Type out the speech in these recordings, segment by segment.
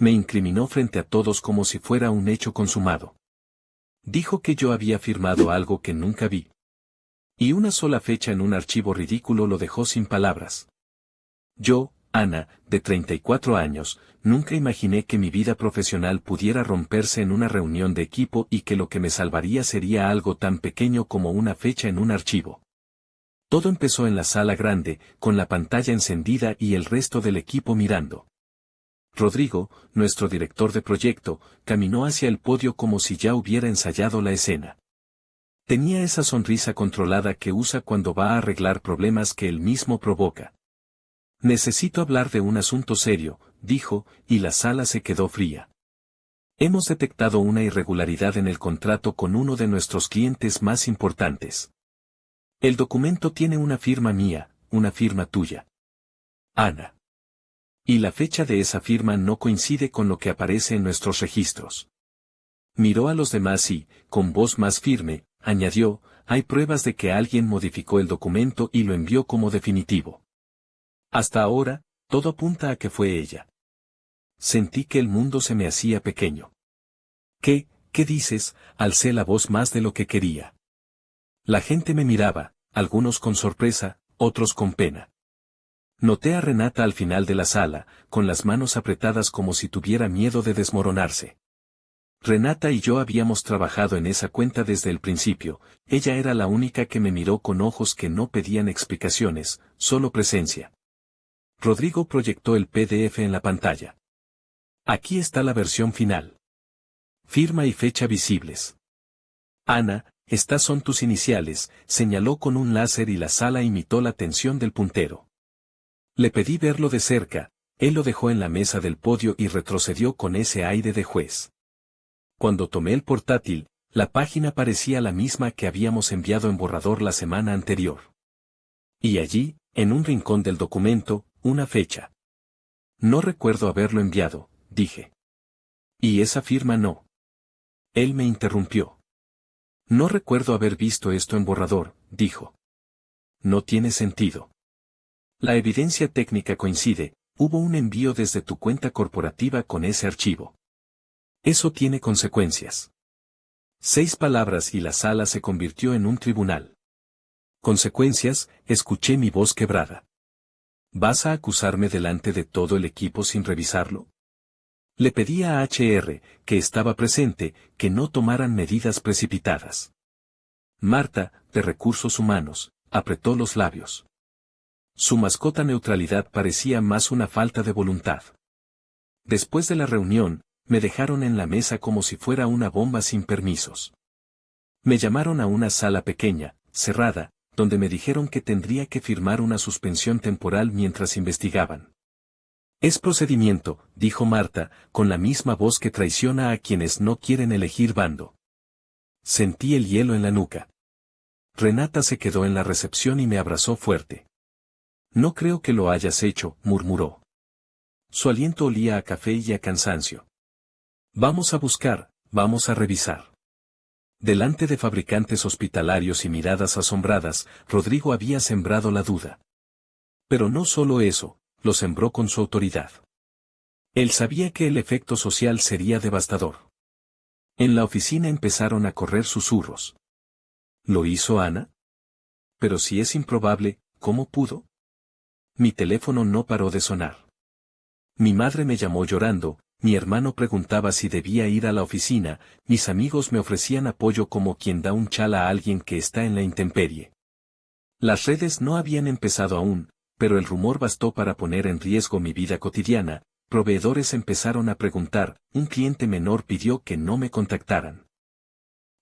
Me incriminó frente a todos como si fuera un hecho consumado. Dijo que yo había firmado algo que nunca vi. Y una sola fecha en un archivo ridículo lo dejó sin palabras. Yo, Ana, de 34 años, nunca imaginé que mi vida profesional pudiera romperse en una reunión de equipo y que lo que me salvaría sería algo tan pequeño como una fecha en un archivo. Todo empezó en la sala grande, con la pantalla encendida y el resto del equipo mirando. Rodrigo, nuestro director de proyecto, caminó hacia el podio como si ya hubiera ensayado la escena. Tenía esa sonrisa controlada que usa cuando va a arreglar problemas que él mismo provoca. Necesito hablar de un asunto serio, dijo, y la sala se quedó fría. Hemos detectado una irregularidad en el contrato con uno de nuestros clientes más importantes. El documento tiene una firma mía, una firma tuya. Ana. Y la fecha de esa firma no coincide con lo que aparece en nuestros registros. Miró a los demás y, con voz más firme, añadió, hay pruebas de que alguien modificó el documento y lo envió como definitivo. Hasta ahora, todo apunta a que fue ella. Sentí que el mundo se me hacía pequeño. ¿Qué dices? Alcé la voz más de lo que quería. La gente me miraba, algunos con sorpresa, otros con pena. Noté a Renata al final de la sala, con las manos apretadas como si tuviera miedo de desmoronarse. Renata y yo habíamos trabajado en esa cuenta desde el principio, ella era la única que me miró con ojos que no pedían explicaciones, solo presencia. Rodrigo proyectó el PDF en la pantalla. Aquí está la versión final. Firma y fecha visibles. Ana, estas son tus iniciales, señaló con un láser y la sala imitó la tensión del puntero. Le pedí verlo de cerca, él lo dejó en la mesa del podio y retrocedió con ese aire de juez. Cuando tomé el portátil, la página parecía la misma que habíamos enviado en borrador la semana anterior. Y allí, en un rincón del documento, una fecha. No recuerdo haberlo enviado, dije. Y esa firma no. Él me interrumpió. No recuerdo haber visto esto en borrador, dijo. No tiene sentido. La evidencia técnica coincide, hubo un envío desde tu cuenta corporativa con ese archivo. Eso tiene consecuencias. 6 palabras y la sala se convirtió en un tribunal. Consecuencias, escuché mi voz quebrada. ¿Vas a acusarme delante de todo el equipo sin revisarlo? Le pedí a HR, que estaba presente, que no tomaran medidas precipitadas. Marta, de Recursos Humanos, apretó los labios. Su mascota neutralidad parecía más una falta de voluntad. Después de la reunión, me dejaron en la mesa como si fuera una bomba sin permisos. Me llamaron a una sala pequeña, cerrada, donde me dijeron que tendría que firmar una suspensión temporal mientras investigaban. Es procedimiento, dijo Marta, con la misma voz que traiciona a quienes no quieren elegir bando. Sentí el hielo en la nuca. Renata se quedó en la recepción y me abrazó fuerte. No creo que lo hayas hecho, murmuró. Su aliento olía a café y a cansancio. Vamos a buscar, vamos a revisar. Delante de fabricantes hospitalarios y miradas asombradas, Rodrigo había sembrado la duda. Pero no solo eso, lo sembró con su autoridad. Él sabía que el efecto social sería devastador. En la oficina empezaron a correr susurros. ¿Lo hizo Ana? Pero si es improbable, ¿cómo pudo? Mi teléfono no paró de sonar. Mi madre me llamó llorando, mi hermano preguntaba si debía ir a la oficina, mis amigos me ofrecían apoyo como quien da un chal a alguien que está en la intemperie. Las redes no habían empezado aún, pero el rumor bastó para poner en riesgo mi vida cotidiana, proveedores empezaron a preguntar, un cliente menor pidió que no me contactaran.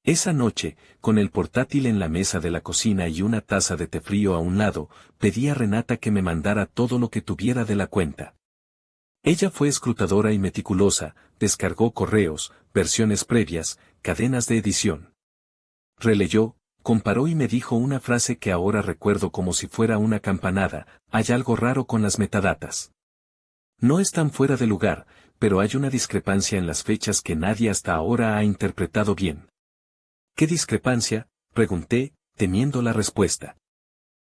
Esa noche, con el portátil en la mesa de la cocina y una taza de té frío a un lado, pedí a Renata que me mandara todo lo que tuviera de la cuenta. Ella fue escrutadora y meticulosa, descargó correos, versiones previas, cadenas de edición. Releyó, comparó y me dijo una frase que ahora recuerdo como si fuera una campanada, hay algo raro con las metadatas. No están fuera de lugar, pero hay una discrepancia en las fechas que nadie hasta ahora ha interpretado bien. ¿Qué discrepancia?, pregunté, temiendo la respuesta.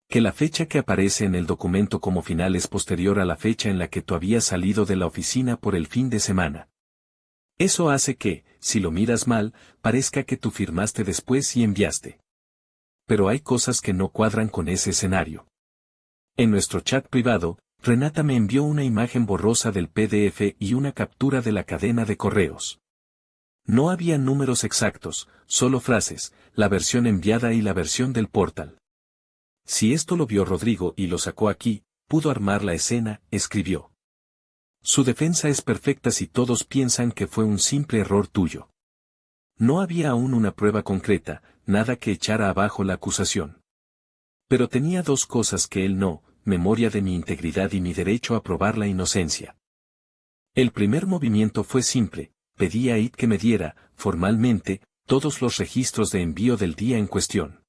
Que la fecha que aparece en el documento como final es posterior a la fecha en la que tú habías salido de la oficina por el fin de semana. Eso hace que, si lo miras mal, parezca que tú firmaste después y enviaste. Pero hay cosas que no cuadran con ese escenario. En nuestro chat privado, Renata me envió una imagen borrosa del PDF y una captura de la cadena de correos. No había números exactos, solo frases, la versión enviada y la versión del portal. Si esto lo vio Rodrigo y lo sacó aquí, pudo armar la escena, escribió. Su defensa es perfecta si todos piensan que fue un simple error tuyo. No había aún una prueba concreta, nada que echara abajo la acusación. Pero tenía dos cosas que él no, memoria de mi integridad y mi derecho a probar la inocencia. El primer movimiento fue simple, pedí a IT que me diera, formalmente, todos los registros de envío del día en cuestión.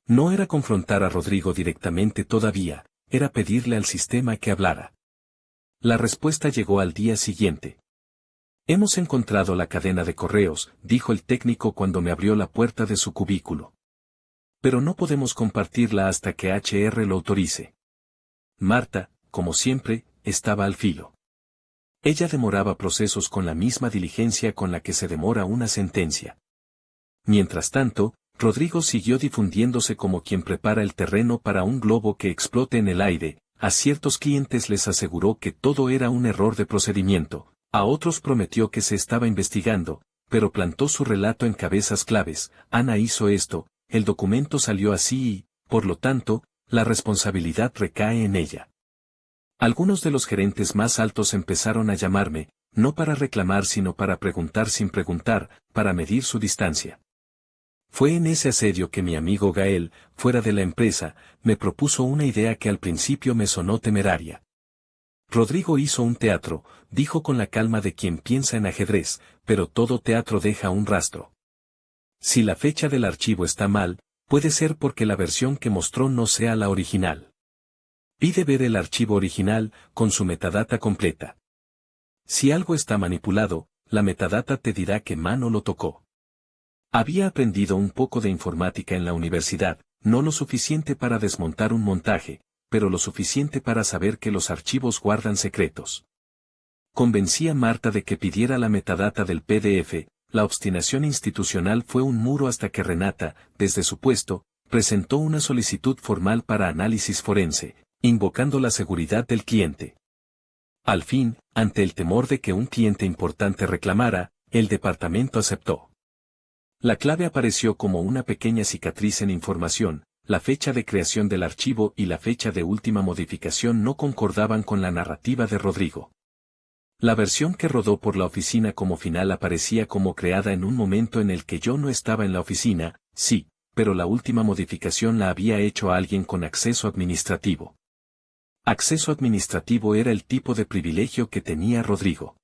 No era confrontar a Rodrigo directamente todavía, era pedirle al sistema que hablara. La respuesta llegó al día siguiente. Hemos encontrado la cadena de correos, dijo el técnico cuando me abrió la puerta de su cubículo. Pero no podemos compartirla hasta que HR lo autorice. Marta, como siempre, estaba al filo. Ella demoraba procesos con la misma diligencia con la que se demora una sentencia. Mientras tanto, Rodrigo siguió difundiéndose como quien prepara el terreno para un globo que explote en el aire. A ciertos clientes les aseguró que todo era un error de procedimiento, a otros prometió que se estaba investigando, pero plantó su relato en cabezas claves. Ana hizo esto, el documento salió así y, por lo tanto, la responsabilidad recae en ella. Algunos de los gerentes más altos empezaron a llamarme, no para reclamar sino para preguntar sin preguntar, para medir su distancia. Fue en ese asedio que mi amigo Gael, fuera de la empresa, me propuso una idea que al principio me sonó temeraria. Rodrigo hizo un teatro, dijo con la calma de quien piensa en ajedrez, pero todo teatro deja un rastro. Si la fecha del archivo está mal, puede ser porque la versión que mostró no sea la original. Pide ver el archivo original, con su metadata completa. Si algo está manipulado, la metadata te dirá que mano lo tocó. Había aprendido un poco de informática en la universidad, no lo suficiente para desmontar un montaje, pero lo suficiente para saber que los archivos guardan secretos. Convencí a Marta de que pidiera la metadata del PDF. La obstinación institucional fue un muro hasta que Renata, desde su puesto, presentó una solicitud formal para análisis forense, invocando la seguridad del cliente. Al fin, ante el temor de que un cliente importante reclamara, el departamento aceptó. La clave apareció como una pequeña cicatriz en información, la fecha de creación del archivo y la fecha de última modificación no concordaban con la narrativa de Rodrigo. La versión que rodó por la oficina como final aparecía como creada en un momento en el que yo no estaba en la oficina, sí, pero la última modificación la había hecho alguien con acceso administrativo. Acceso administrativo era el tipo de privilegio que tenía Rodrigo.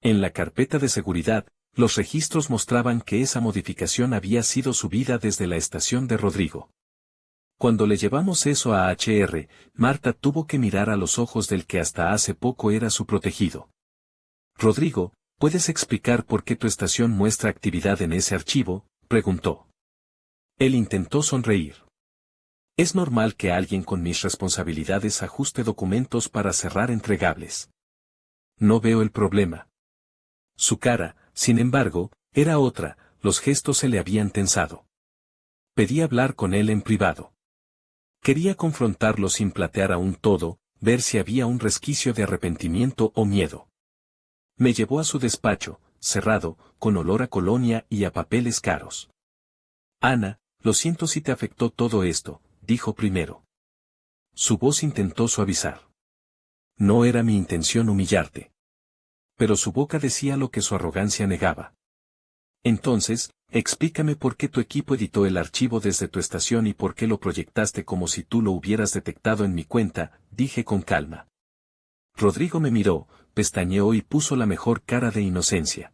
En la carpeta de seguridad, los registros mostraban que esa modificación había sido subida desde la estación de Rodrigo. Cuando le llevamos eso a HR, Marta tuvo que mirar a los ojos del que hasta hace poco era su protegido. Rodrigo, ¿puedes explicar por qué tu estación muestra actividad en ese archivo?, preguntó. Él intentó sonreír. Es normal que alguien con mis responsabilidades ajuste documentos para cerrar entregables. No veo el problema. Su cara, sin embargo, era otra, los gestos se le habían tensado. Pedí hablar con él en privado. Quería confrontarlo sin platear aún todo, ver si había un resquicio de arrepentimiento o miedo. Me llevó a su despacho, cerrado, con olor a colonia y a papeles caros. Ana, lo siento si te afectó todo esto, dijo primero. Su voz intentó suavizar. No era mi intención humillarte. Pero su boca decía lo que su arrogancia negaba. Entonces, explícame por qué tu equipo editó el archivo desde tu estación y por qué lo proyectaste como si tú lo hubieras detectado en mi cuenta, dije con calma. Rodrigo me miró, pestañeó y puso la mejor cara de inocencia.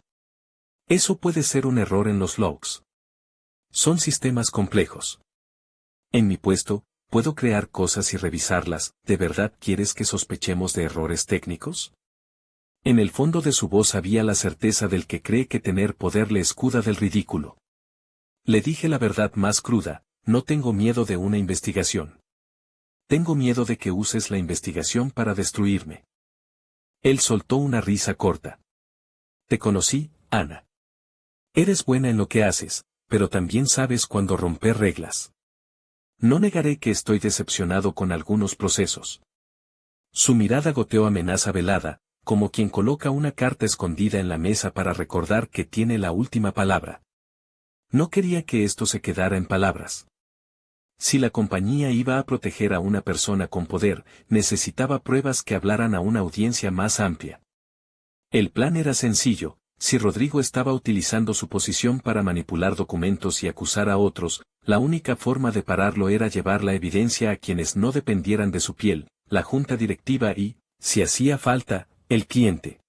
Eso puede ser un error en los logs. Son sistemas complejos. En mi puesto, puedo crear cosas y revisarlas. ¿De verdad quieres que sospechemos de errores técnicos? En el fondo de su voz había la certeza del que cree que tener poder le escuda del ridículo. Le dije la verdad más cruda, no tengo miedo de una investigación. Tengo miedo de que uses la investigación para destruirme. Él soltó una risa corta. Te conocí, Ana. Eres buena en lo que haces, pero también sabes cuándo romper reglas. No negaré que estoy decepcionado con algunos procesos. Su mirada goteó amenaza velada, como quien coloca una carta escondida en la mesa para recordar que tiene la última palabra. No quería que esto se quedara en palabras. Si la compañía iba a proteger a una persona con poder, necesitaba pruebas que hablaran a una audiencia más amplia. El plan era sencillo: si Rodrigo estaba utilizando su posición para manipular documentos y acusar a otros, la única forma de pararlo era llevar la evidencia a quienes no dependieran de su piel, la junta directiva y, si hacía falta, el cliente.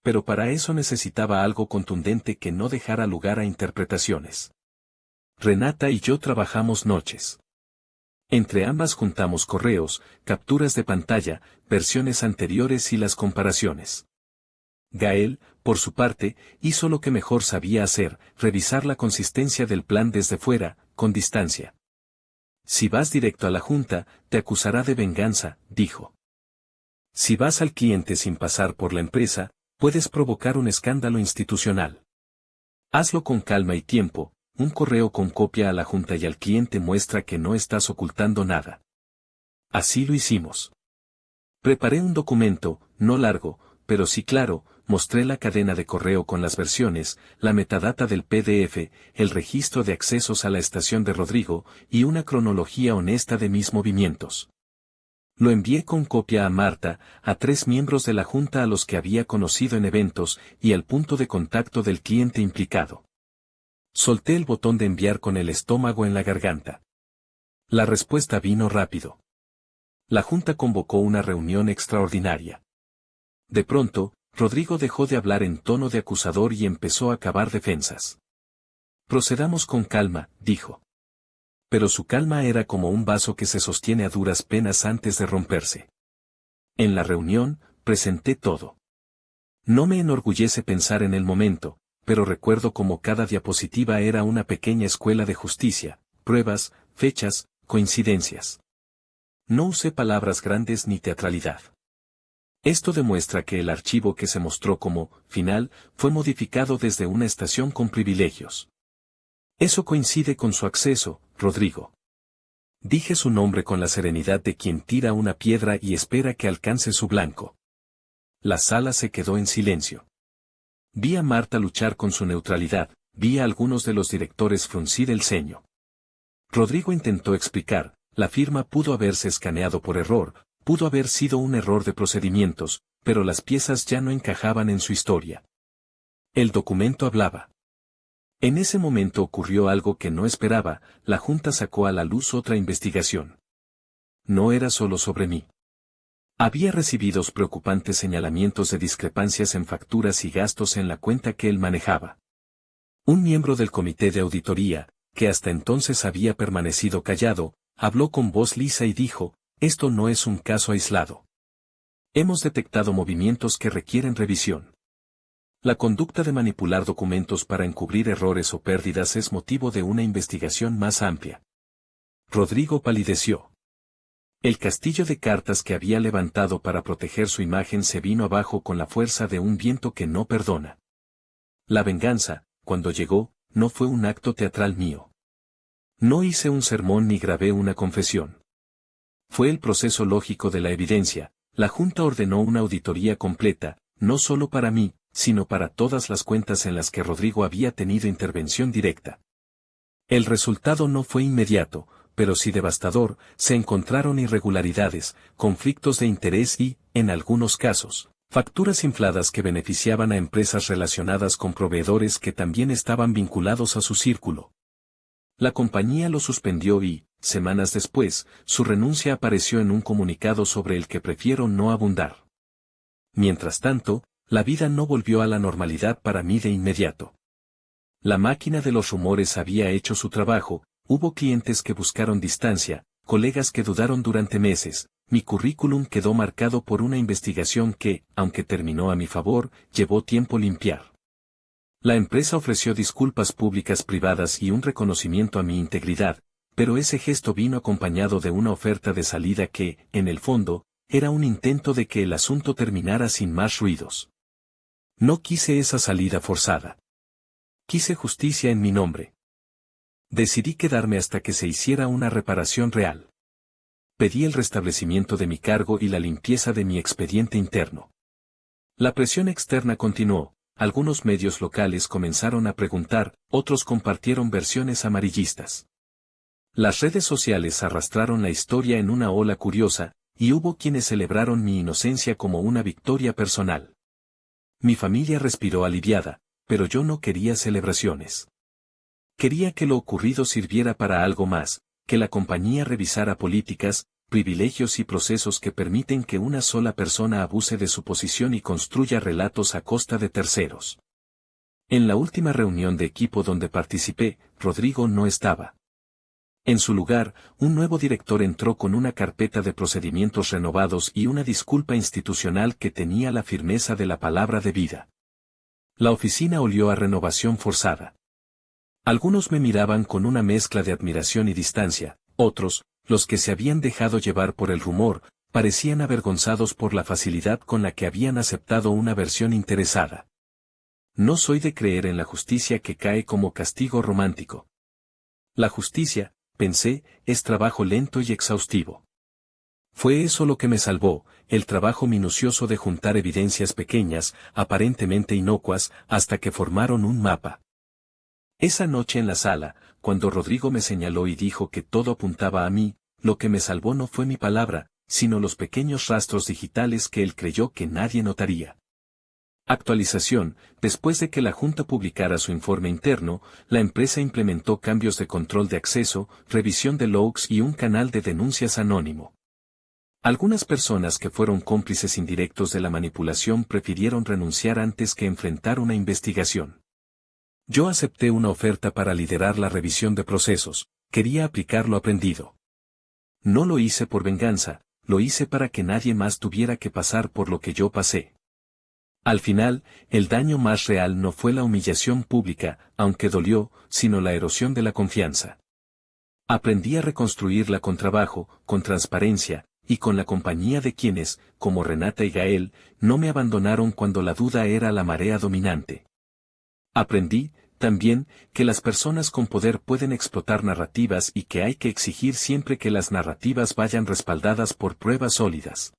Pero para eso necesitaba algo contundente que no dejara lugar a interpretaciones. Renata y yo trabajamos noches. Entre ambas juntamos correos, capturas de pantalla, versiones anteriores y las comparaciones. Gael, por su parte, hizo lo que mejor sabía hacer: revisar la consistencia del plan desde fuera, con distancia. Si vas directo a la junta, te acusará de venganza, dijo. Si vas al cliente sin pasar por la empresa, puedes provocar un escándalo institucional. Hazlo con calma y tiempo. Un correo con copia a la junta y al cliente muestra que no estás ocultando nada. Así lo hicimos. Preparé un documento, no largo, pero sí claro. Mostré la cadena de correo con las versiones, la metadata del PDF, el registro de accesos a la estación de Rodrigo, y una cronología honesta de mis movimientos. Lo envié con copia a Marta, a 3 miembros de la junta a los que había conocido en eventos, y al punto de contacto del cliente implicado. Solté el botón de enviar con el estómago en la garganta. La respuesta vino rápido. La junta convocó una reunión extraordinaria. De pronto, Rodrigo dejó de hablar en tono de acusador y empezó a cavar defensas. Procedamos con calma, dijo. Pero su calma era como un vaso que se sostiene a duras penas antes de romperse. En la reunión, presenté todo. No me enorgullece pensar en el momento, pero recuerdo como cada diapositiva era una pequeña escuela de justicia: pruebas, fechas, coincidencias. No usé palabras grandes ni teatralidad. Esto demuestra que el archivo que se mostró como final fue modificado desde una estación con privilegios. Eso coincide con su acceso, Rodrigo. Dije su nombre con la serenidad de quien tira una piedra y espera que alcance su blanco. La sala se quedó en silencio. Vi a Marta luchar con su neutralidad, vi a algunos de los directores fruncir el ceño. Rodrigo intentó explicar: la firma pudo haberse escaneado por error, pudo haber sido un error de procedimientos, pero las piezas ya no encajaban en su historia. El documento hablaba. En ese momento ocurrió algo que no esperaba: la junta sacó a la luz otra investigación. No era solo sobre mí. Había recibido preocupantes señalamientos de discrepancias en facturas y gastos en la cuenta que él manejaba. Un miembro del comité de auditoría, que hasta entonces había permanecido callado, habló con voz lisa y dijo: esto no es un caso aislado. Hemos detectado movimientos que requieren revisión. La conducta de manipular documentos para encubrir errores o pérdidas es motivo de una investigación más amplia. Rodrigo palideció. El castillo de cartas que había levantado para proteger su imagen se vino abajo con la fuerza de un viento que no perdona. La venganza, cuando llegó, no fue un acto teatral mío. No hice un sermón ni grabé una confesión. Fue el proceso lógico de la evidencia. La junta ordenó una auditoría completa, no solo para mí, sino para todas las cuentas en las que Rodrigo había tenido intervención directa. El resultado no fue inmediato, pero sí devastador. Se encontraron irregularidades, conflictos de interés y, en algunos casos, facturas infladas que beneficiaban a empresas relacionadas con proveedores que también estaban vinculados a su círculo. La compañía lo suspendió y, semanas después, su renuncia apareció en un comunicado sobre el que prefiero no abundar. Mientras tanto, la vida no volvió a la normalidad para mí de inmediato. La máquina de los rumores había hecho su trabajo. Hubo clientes que buscaron distancia, colegas que dudaron durante meses. Mi currículum quedó marcado por una investigación que, aunque terminó a mi favor, llevó tiempo limpiar. La empresa ofreció disculpas públicas privadas y un reconocimiento a mi integridad, pero ese gesto vino acompañado de una oferta de salida que, en el fondo, era un intento de que el asunto terminara sin más ruidos. No quise esa salida forzada. Quise justicia en mi nombre. Decidí quedarme hasta que se hiciera una reparación real. Pedí el restablecimiento de mi cargo y la limpieza de mi expediente interno. La presión externa continuó, algunos medios locales comenzaron a preguntar, otros compartieron versiones amarillistas. Las redes sociales arrastraron la historia en una ola curiosa, y hubo quienes celebraron mi inocencia como una victoria personal. Mi familia respiró aliviada, pero yo no quería celebraciones. Quería que lo ocurrido sirviera para algo más, que la compañía revisara políticas, privilegios y procesos que permiten que una sola persona abuse de su posición y construya relatos a costa de terceros. En la última reunión de equipo donde participé, Rodrigo no estaba. En su lugar, un nuevo director entró con una carpeta de procedimientos renovados y una disculpa institucional que tenía la firmeza de la palabra de vida. La oficina olió a renovación forzada. Algunos me miraban con una mezcla de admiración y distancia, otros, los que se habían dejado llevar por el rumor, parecían avergonzados por la facilidad con la que habían aceptado una versión interesada. No soy de creer en la justicia que cae como castigo romántico. La justicia, pensé, es trabajo lento y exhaustivo. Fue eso lo que me salvó, el trabajo minucioso de juntar evidencias pequeñas, aparentemente inocuas, hasta que formaron un mapa. Esa noche en la sala, cuando Rodrigo me señaló y dijo que todo apuntaba a mí, lo que me salvó no fue mi palabra, sino los pequeños rastros digitales que él creyó que nadie notaría. Actualización: después de que la Junta publicara su informe interno, la empresa implementó cambios de control de acceso, revisión de logs y un canal de denuncias anónimo. Algunas personas que fueron cómplices indirectos de la manipulación prefirieron renunciar antes que enfrentar una investigación. Yo acepté una oferta para liderar la revisión de procesos, quería aplicar lo aprendido. No lo hice por venganza, lo hice para que nadie más tuviera que pasar por lo que yo pasé. Al final, el daño más real no fue la humillación pública, aunque dolió, sino la erosión de la confianza. Aprendí a reconstruirla con trabajo, con transparencia, y con la compañía de quienes, como Renata y Gael, no me abandonaron cuando la duda era la marea dominante. Aprendí, también, que las personas con poder pueden explotar narrativas y que hay que exigir siempre que las narrativas vayan respaldadas por pruebas sólidas.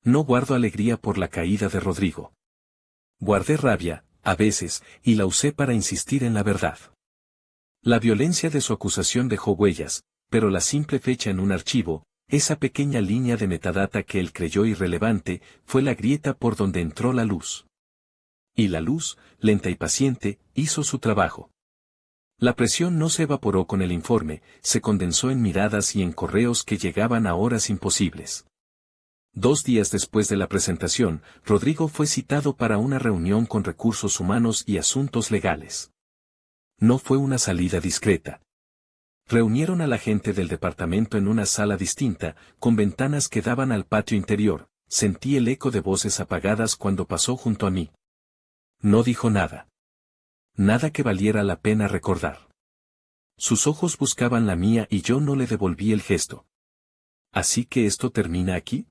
No guardo alegría por la caída de Rodrigo. Guardé rabia, a veces, y la usé para insistir en la verdad. La violencia de su acusación dejó huellas, pero la simple fecha en un archivo, esa pequeña línea de metadata que él creyó irrelevante, fue la grieta por donde entró la luz. Y la luz, lenta y paciente, hizo su trabajo. La presión no se evaporó con el informe, se condensó en miradas y en correos que llegaban a horas imposibles. 2 días después de la presentación, Rodrigo fue citado para una reunión con recursos humanos y asuntos legales. No fue una salida discreta. Reunieron a la gente del departamento en una sala distinta, con ventanas que daban al patio interior. Sentí el eco de voces apagadas cuando pasó junto a mí. No dijo nada. Nada que valiera la pena recordar. Sus ojos buscaban la mía y yo no le devolví el gesto. ¿Así que esto termina aquí?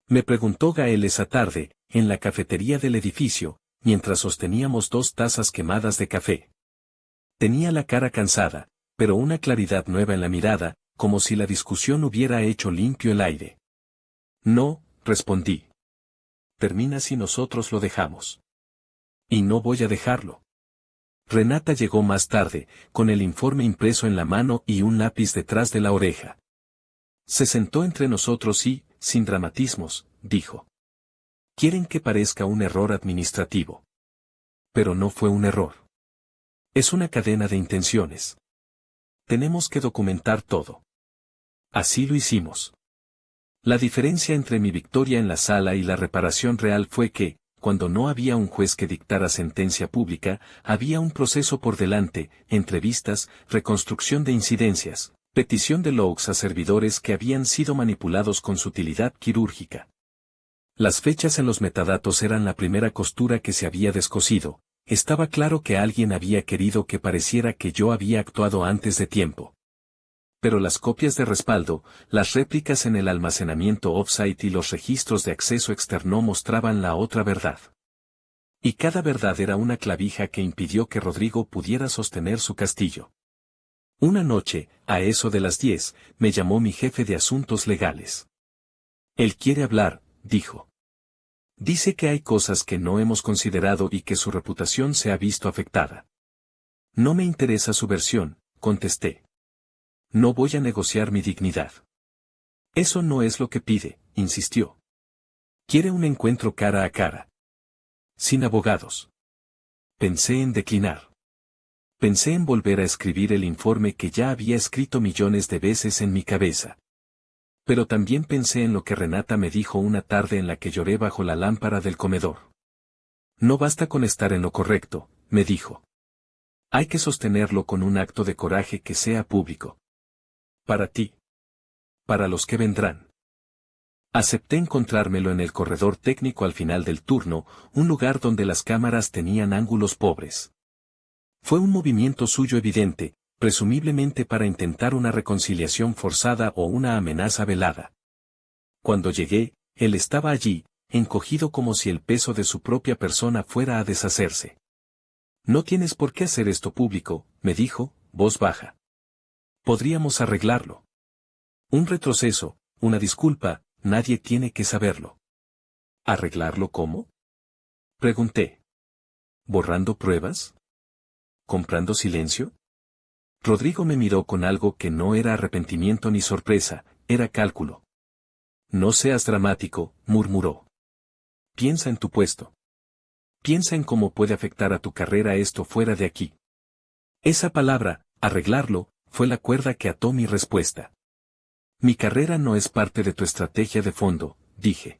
Me preguntó Gael esa tarde, en la cafetería del edificio, mientras sosteníamos 2 tazas quemadas de café. Tenía la cara cansada, pero una claridad nueva en la mirada, como si la discusión hubiera hecho limpio el aire. No, respondí. Termina si nosotros lo dejamos. Y no voy a dejarlo. Renata llegó más tarde, con el informe impreso en la mano y un lápiz detrás de la oreja. Se sentó entre nosotros y, sin dramatismos, dijo: Quieren que parezca un error administrativo. Pero no fue un error. Es una cadena de intenciones. Tenemos que documentar todo. Así lo hicimos. La diferencia entre mi victoria en la sala y la reparación real fue que, cuando no había un juez que dictara sentencia pública, había un proceso por delante, entrevistas, reconstrucción de incidencias, petición de logs a servidores que habían sido manipulados con sutilidad quirúrgica. Las fechas en los metadatos eran la primera costura que se había descosido. Estaba claro que alguien había querido que pareciera que yo había actuado antes de tiempo. Pero las copias de respaldo, las réplicas en el almacenamiento offsite y los registros de acceso externo mostraban la otra verdad. Y cada verdad era una clavija que impidió que Rodrigo pudiera sostener su castillo. Una noche, a eso de las 10, me llamó mi jefe de asuntos legales. Él quiere hablar, dijo. Dice que hay cosas que no hemos considerado y que su reputación se ha visto afectada. No me interesa su versión, contesté. No voy a negociar mi dignidad. Eso no es lo que pide, insistió. Quiere un encuentro cara a cara. Sin abogados. Pensé en declinar. Pensé en volver a escribir el informe que ya había escrito millones de veces en mi cabeza. Pero también pensé en lo que Renata me dijo una tarde en la que lloré bajo la lámpara del comedor. No basta con estar en lo correcto, me dijo. Hay que sostenerlo con un acto de coraje que sea público. Para ti. Para los que vendrán. Acepté encontrármelo en el corredor técnico al final del turno, un lugar donde las cámaras tenían ángulos pobres. Fue un movimiento suyo evidente, presumiblemente para intentar una reconciliación forzada o una amenaza velada. Cuando llegué, él estaba allí, encogido como si el peso de su propia persona fuera a deshacerse. No tienes por qué hacer esto público, me dijo, voz baja. Podríamos arreglarlo. Un retroceso, una disculpa, nadie tiene que saberlo. ¿Arreglarlo cómo? Pregunté. ¿Borrando pruebas? ¿Comprando silencio? Rodrigo me miró con algo que no era arrepentimiento ni sorpresa, era cálculo. No seas dramático, murmuró. Piensa en tu puesto. Piensa en cómo puede afectar a tu carrera esto fuera de aquí. Esa palabra, arreglarlo, fue la cuerda que ató mi respuesta. Mi carrera no es parte de tu estrategia de fondo, dije.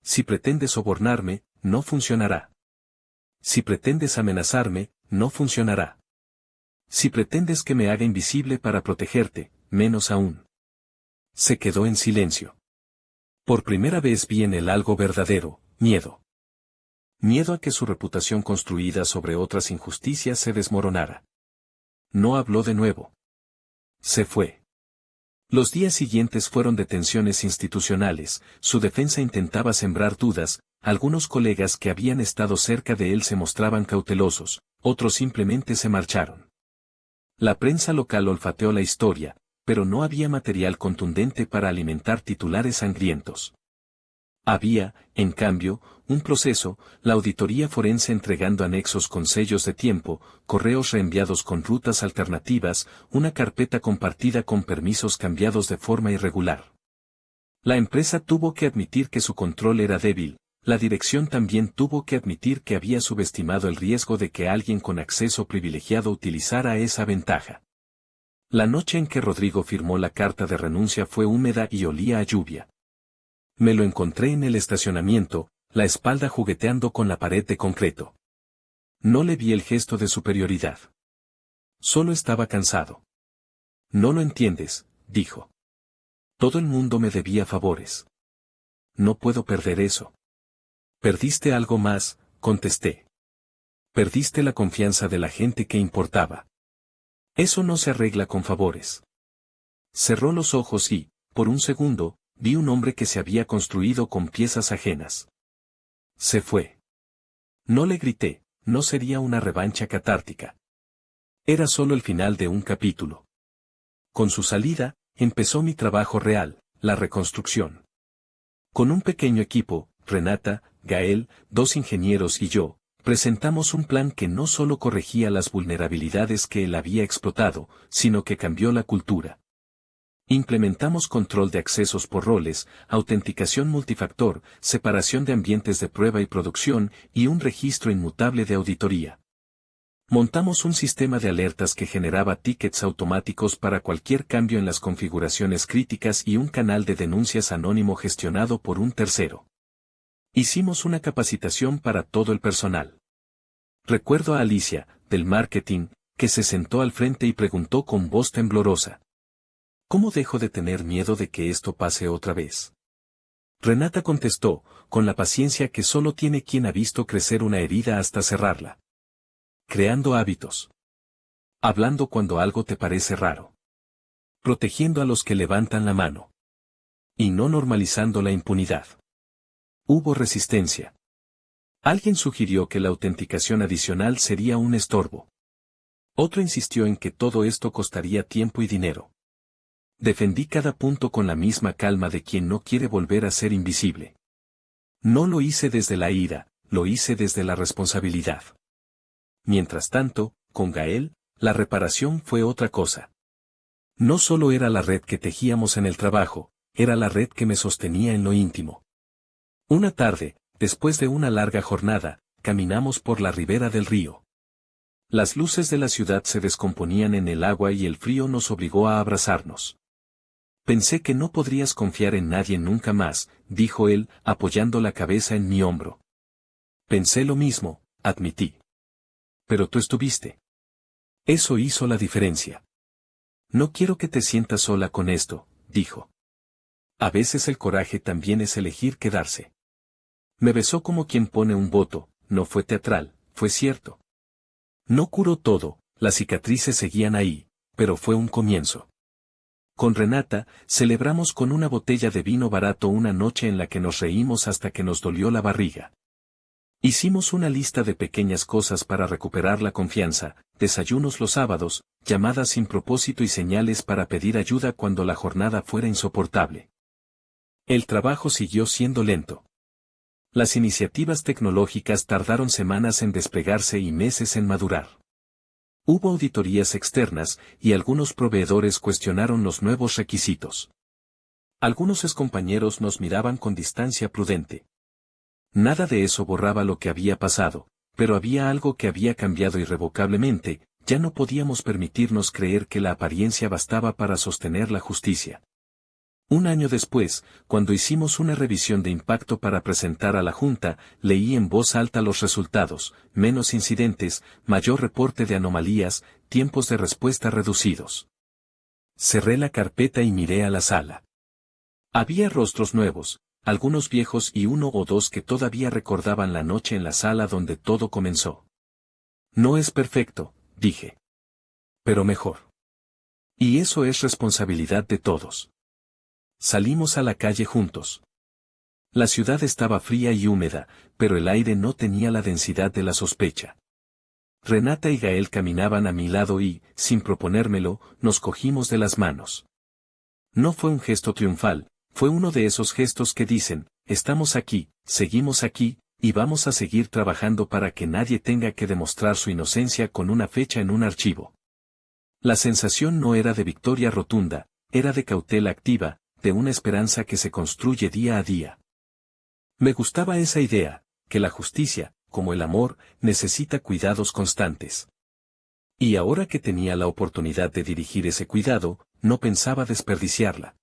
Si pretendes sobornarme, no funcionará. Si pretendes amenazarme, no funcionará. Si pretendes que me haga invisible para protegerte, menos aún. Se quedó en silencio. Por primera vez vi en él algo verdadero, miedo. Miedo a que su reputación construida sobre otras injusticias se desmoronara. No habló de nuevo. Se fue. Los días siguientes fueron de tensiones institucionales, su defensa intentaba sembrar dudas, algunos colegas que habían estado cerca de él se mostraban cautelosos, otros simplemente se marcharon. La prensa local olfateó la historia, pero no había material contundente para alimentar titulares sangrientos. Había, en cambio, un proceso, la auditoría forense entregando anexos con sellos de tiempo, correos reenviados con rutas alternativas, una carpeta compartida con permisos cambiados de forma irregular. La empresa tuvo que admitir que su control era débil, la dirección también tuvo que admitir que había subestimado el riesgo de que alguien con acceso privilegiado utilizara esa ventaja. La noche en que Rodrigo firmó la carta de renuncia fue húmeda y olía a lluvia. Me lo encontré en el estacionamiento, la espalda jugueteando con la pared de concreto. No le vi el gesto de superioridad. Solo estaba cansado. No lo entiendes, dijo. Todo el mundo me debía favores. No puedo perder eso. Perdiste algo más, contesté. Perdiste la confianza de la gente que importaba. Eso no se arregla con favores. Cerró los ojos y, por un segundo, vi un hombre que se había construido con piezas ajenas. Se fue. No le grité, no sería una revancha catártica. Era solo el final de un capítulo. Con su salida, empezó mi trabajo real, la reconstrucción. Con un pequeño equipo, Renata, Gael, 2 ingenieros y yo, presentamos un plan que no solo corregía las vulnerabilidades que él había explotado, sino que cambió la cultura. Implementamos control de accesos por roles, autenticación multifactor, separación de ambientes de prueba y producción, y un registro inmutable de auditoría. Montamos un sistema de alertas que generaba tickets automáticos para cualquier cambio en las configuraciones críticas y un canal de denuncias anónimo gestionado por un tercero. Hicimos una capacitación para todo el personal. Recuerdo a Alicia, del marketing, que se sentó al frente y preguntó con voz temblorosa. ¿Cómo dejo de tener miedo de que esto pase otra vez? Renata contestó, con la paciencia que solo tiene quien ha visto crecer una herida hasta cerrarla. Creando hábitos. Hablando cuando algo te parece raro. protegiendo a los que levantan la mano. Y no normalizando la impunidad. Hubo resistencia. Alguien sugirió que la autenticación adicional sería un estorbo. Otro insistió en que todo esto costaría tiempo y dinero. Defendí cada punto con la misma calma de quien no quiere volver a ser invisible. No lo hice desde la ira, lo hice desde la responsabilidad. Mientras tanto, con Gael, la reparación fue otra cosa. No solo era la red que tejíamos en el trabajo, era la red que me sostenía en lo íntimo. Una tarde, después de una larga jornada, caminamos por la ribera del río. Las luces de la ciudad se descomponían en el agua y el frío nos obligó a abrazarnos. Pensé que no podrías confiar en nadie nunca más, dijo él, apoyando la cabeza en mi hombro. Pensé lo mismo, admití. Pero tú estuviste. Eso hizo la diferencia. No quiero que te sientas sola con esto, dijo. A veces el coraje también es elegir quedarse. Me besó como quien pone un voto, no fue teatral, fue cierto. No curó todo, las cicatrices seguían ahí, pero fue un comienzo. Con Renata, celebramos con una botella de vino barato una noche en la que nos reímos hasta que nos dolió la barriga. Hicimos una lista de pequeñas cosas para recuperar la confianza, desayunos los sábados, llamadas sin propósito y señales para pedir ayuda cuando la jornada fuera insoportable. El trabajo siguió siendo lento. Las iniciativas tecnológicas tardaron semanas en desplegarse y meses en madurar. Hubo auditorías externas y algunos proveedores cuestionaron los nuevos requisitos. Algunos excompañeros nos miraban con distancia prudente. Nada de eso borraba lo que había pasado, pero había algo que había cambiado irrevocablemente, ya no podíamos permitirnos creer que la apariencia bastaba para sostener la justicia. Un año después, cuando hicimos una revisión de impacto para presentar a la Junta, leí en voz alta los resultados: menos incidentes, mayor reporte de anomalías, tiempos de respuesta reducidos. Cerré la carpeta y miré a la sala. Había rostros nuevos, algunos viejos y uno o dos que todavía recordaban la noche en la sala donde todo comenzó. No es perfecto, dije. Pero mejor. Y eso es responsabilidad de todos. Salimos a la calle juntos. La ciudad estaba fría y húmeda, pero el aire no tenía la densidad de la sospecha. Renata y Gael caminaban a mi lado y, sin proponérmelo, nos cogimos de las manos. No fue un gesto triunfal, fue uno de esos gestos que dicen: estamos aquí, seguimos aquí, y vamos a seguir trabajando para que nadie tenga que demostrar su inocencia con una fecha en un archivo. La sensación no era de victoria rotunda, era de cautela activa, de una esperanza que se construye día a día. Me gustaba esa idea, que la justicia, como el amor, necesita cuidados constantes. Y ahora que tenía la oportunidad de dirigir ese cuidado, no pensaba desperdiciarla.